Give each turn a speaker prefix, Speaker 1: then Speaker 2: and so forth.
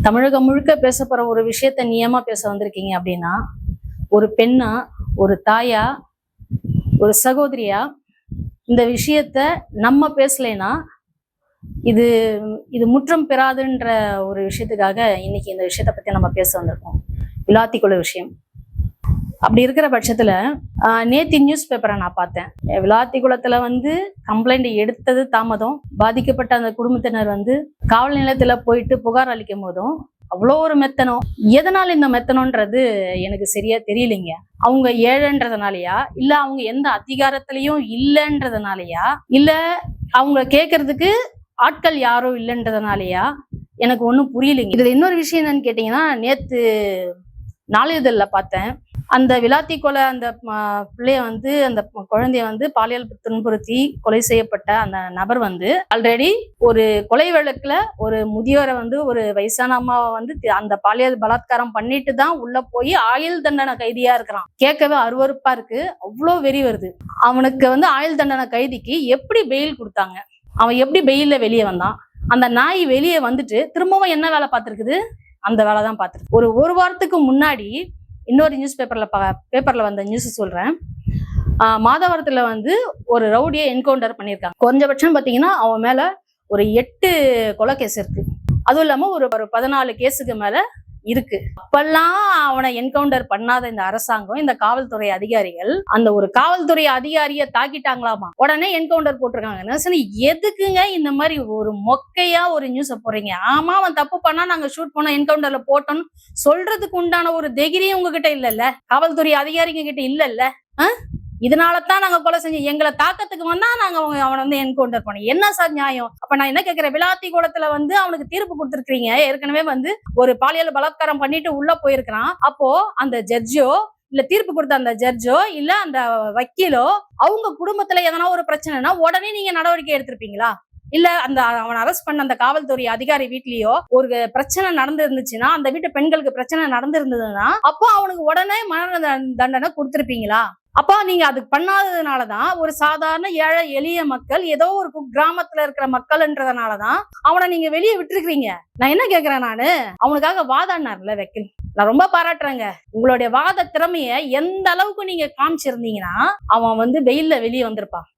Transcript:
Speaker 1: தமிழகம் முழுக்க பேசப்படுற ஒரு விஷயத்த நியமா பேச வந்திருக்கீங்க அப்படின்னா, ஒரு பெண்ணா, ஒரு தாயா, ஒரு சகோதரியா இந்த விஷயத்த நம்ம பேசலைன்னா இது இது முற்றம் பெறாதுன்ற ஒரு விஷயத்துக்காக இன்னைக்கு இந்த விஷயத்த பத்தி நம்ம பேச வந்திருக்கோம். விளாத்திக்குள விஷயம். அப்படி இருக்கிற பட்சத்துல நேத்து நியூஸ் பேப்பரை நான் பார்த்தேன். விளாத்திக்குளத்துல கம்ப்ளைண்ட் எடுத்தது தாமதம். பாதிக்கப்பட்ட அந்த குடும்பத்தினர் காவல் நிலையத்துல போயிட்டு புகார் அளிக்கும் போதும் அவ்வளோ ஒரு மெத்தனம். எதனால இந்த மெத்தனம்ன்றது எனக்கு சரியா தெரியலைங்க. அவங்க ஏழைன்றதுனாலயா, இல்ல அவங்க எந்த அதிகாரத்திலையும் இல்லைன்றதுனாலயா, இல்ல அவங்க கேட்கறதுக்கு ஆட்கள் யாரும் இல்லைன்றதுனாலயா, எனக்கு ஒன்றும் புரியலைங்க. இதுல இன்னொரு விஷயம் என்னன்னு கேட்டீங்கன்னா, நேத்து நாளிதழ்ல பார்த்தேன். அந்த விளாத்திக்குள அந்த பிள்ளைய அந்த குழந்தைய பாலியல் துன்புறுத்தி கொலை செய்யப்பட்ட அந்த நபர் ஆல்ரெடி ஒரு கொலை வழக்குல ஒரு முதியோரை ஒரு வயசான அம்மாவை அந்த பாலியல் பலாத்காரம் பண்ணிட்டு தான் உள்ள போய் ஆயுள் தண்டனை கைதியா இருக்கிறான். கேட்கவே அருவருப்பா இருக்கு. அவ்வளோ வெறி வருது. அவனுக்கு ஆயுள் தண்டனை கைதிக்கு எப்படி பெயில் கொடுத்தாங்க? அவன் எப்படி பெயில்ல வெளியே வந்தான்? அந்த நாய் வெளியே வந்துட்டு திரும்பவும் என்ன வேலை பார்த்துருக்குது? அந்த வேலை தான் பார்த்துருக்கு. ஒரு வாரத்துக்கு முன்னாடி இன்னொரு நியூஸ் பேப்பர்ல வந்த நியூஸ் சொல்றேன். மாதவரத்துல ஒரு ரவுடியை என்கவுண்டர் பண்ணியிருக்காங்க. குறைஞ்சபட்சம் பாத்தீங்கன்னா அவன் மேல ஒரு 8 கொலை கேஸ் இருக்கு. அதுவும் இல்லாம ஒரு 14 கேஸுக்கு மேல இருக்கு. அப்பெல்லாம் அவனை என்கவுண்டர் பண்ணாத இந்த அரசாங்கம், இந்த காவல்துறை அதிகாரிகள் அந்த ஒரு காவல்துறை அதிகாரியை தாக்கிட்டாங்களாமா, உடனே என்கவுண்டர் போட்டிருக்காங்க. எதுக்குங்க இந்த மாதிரி ஒரு மொக்கையா ஒரு நியூஸ போறீங்க? ஆமா, அவன் தப்பு பண்ணா நாங்க ஷூட் பண்ணோம், என்கவுண்டர்ல போட்டோம்னு சொல்றதுக்கு உண்டான ஒரு தைரியம் உங்ககிட்ட இல்லல்ல, காவல்துறை அதிகாரிங்க கிட்ட இல்லல்ல. இதனாலதான் நாங்க கொலை செஞ்சோம், எங்களை தாக்கத்துக்கு வந்தா நாங்க அவனை என்கவுண்டர் பண்ணோம். என்ன சார் நியாயம்? அப்ப நான் என்ன கேட்கிறேன், விளாத்திக்குளத்துல அவனுக்கு தீர்ப்பு கொடுத்துருக்கீங்க. ஏற்கனவே ஒரு பாலியல் பலாத்காரம் பண்ணிட்டு உள்ள போயிருக்கிறான். அப்போ அந்த ஜட்ஜோ இல்ல தீர்ப்பு கொடுத்த அந்த ஜட்ஜோ இல்ல அந்த வக்கீலோ அவங்க குடும்பத்துல எதனா ஒரு பிரச்சனைனா உடனே நீங்க நடவடிக்கை எடுத்திருப்பீங்களா? இல்ல அவன் அரெஸ்ட் பண்ண அந்த காவல்துறை அதிகாரி வீட்லயோ ஒரு பிரச்சனை நடந்து இருந்துச்சுன்னா, அந்த வீட்டு பெண்களுக்கு பிரச்சனை நடந்து இருந்ததுன்னா அப்போ அவனுக்கு உடனே மரண தண்டனை கொடுத்திருப்பீங்களா? அப்போ நீங்க அதுக்கு பண்ணாததுனாலதான் ஒரு சாதாரண ஏழை எளிய மக்கள், ஏதோ ஒரு கிராமத்துல இருக்கிற மக்கள்ன்றதுனாலதான் அவனை நீங்க வெளியே விட்டுருக்கீங்க. நான் என்ன கேக்குறேன், அவனுக்காக வாதாடினார்ல வக்கீல், நான் ரொம்ப பாராட்டுறேங்க. உங்களுடைய வாத திறமைய எந்த அளவுக்கு நீங்க காமிச்சிருந்தீங்கன்னா அவன் பெயில்ல வெளியே வந்திருப்பான்.